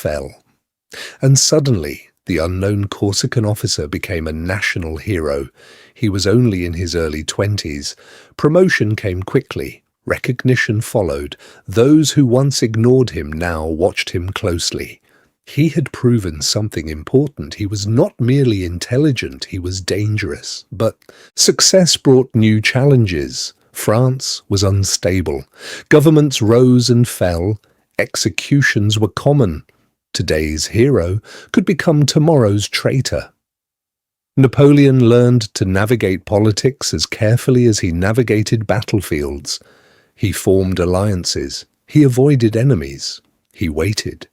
fell. And suddenly, the unknown Corsican officer became a national hero. He was only in his early 20s. Promotion came quickly. Recognition followed. Those who once ignored him now watched him closely. He had proven something important. He was not merely intelligent, he was dangerous. But success brought new challenges. France was unstable. Governments rose and fell. Executions were common. Today's hero could become tomorrow's traitor. Napoleon learned to navigate politics as carefully as he navigated battlefields. He formed alliances. He avoided enemies. He waited.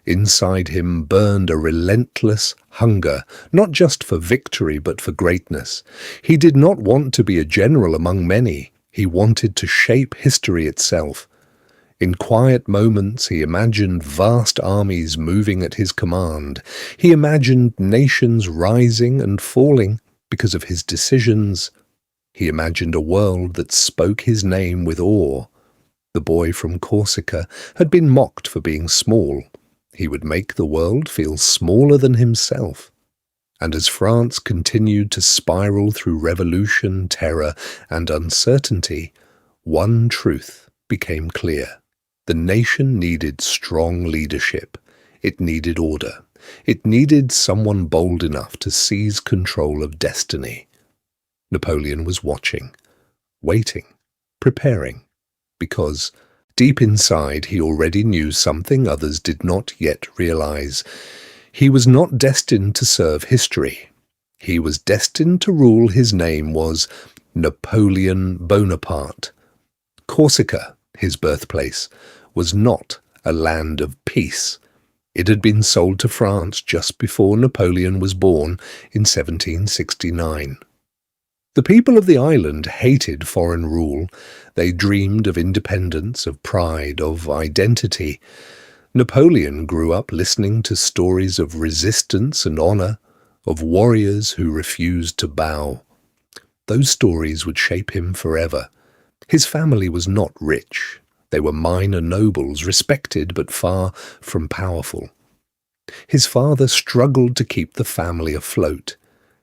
Inside him burned a relentless hunger, not just for victory but for greatness. He did not want to be a general among many. He wanted to shape history itself. In quiet moments, he imagined vast armies moving at his command. He imagined nations rising and falling because of his decisions. He imagined a world that spoke his name with awe. The boy from Corsica had been mocked for being small. He would make the world feel smaller than himself. And as France continued to spiral through revolution, terror, and uncertainty, one truth became clear. The nation needed strong leadership. It needed order. It needed someone bold enough to seize control of destiny. Napoleon was watching, waiting, preparing, because deep inside he already knew something others did not yet realize. He was not destined to serve history. He was destined to rule. His name was Napoleon Bonaparte. Corsica, his birthplace, was not a land of peace. It had been sold to France just before Napoleon was born in 1769. The people of the island hated foreign rule. They dreamed of independence, of pride, of identity. Napoleon grew up listening to stories of resistance and honor, of warriors who refused to bow. Those stories would shape him forever. His family was not rich. They were minor nobles, respected but far from powerful. His father struggled to keep the family afloat.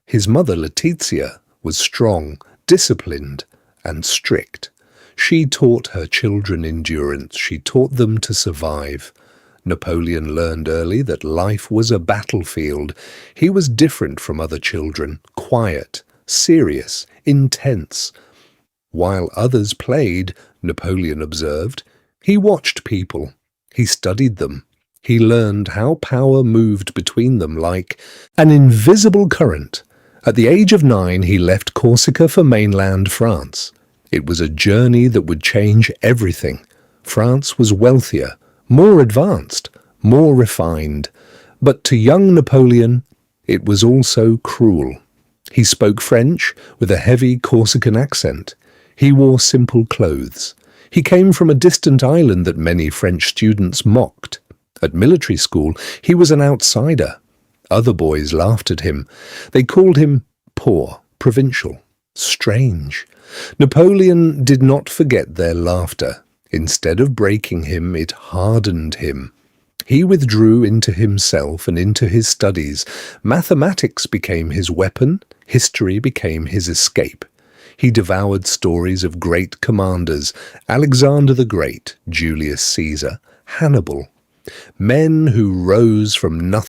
His mother, Letizia, was strong, disciplined, and strict. She taught her children endurance. She taught them to survive. Napoleon learned early that life was a battlefield. He was different from other children, quiet, serious, intense. While others played, Napoleon observed, he watched people. He studied them. He learned how power moved between them like an invisible current. At the age of 9, he left Corsica for mainland France. It was a journey that would change everything. France was wealthier, more advanced, more refined. But to young Napoleon, it was also cruel. He spoke French with a heavy Corsican accent. He wore simple clothes. He came from a distant island that many French students mocked. At military school, he was an outsider. Other boys laughed at him. They called him poor, provincial, strange. Napoleon did not forget their laughter. Instead of breaking him, it hardened him. He withdrew into himself and into his studies. Mathematics became his weapon. History became his escape. He devoured stories of great commanders, Alexander the Great, Julius Caesar, Hannibal, men who rose from nothing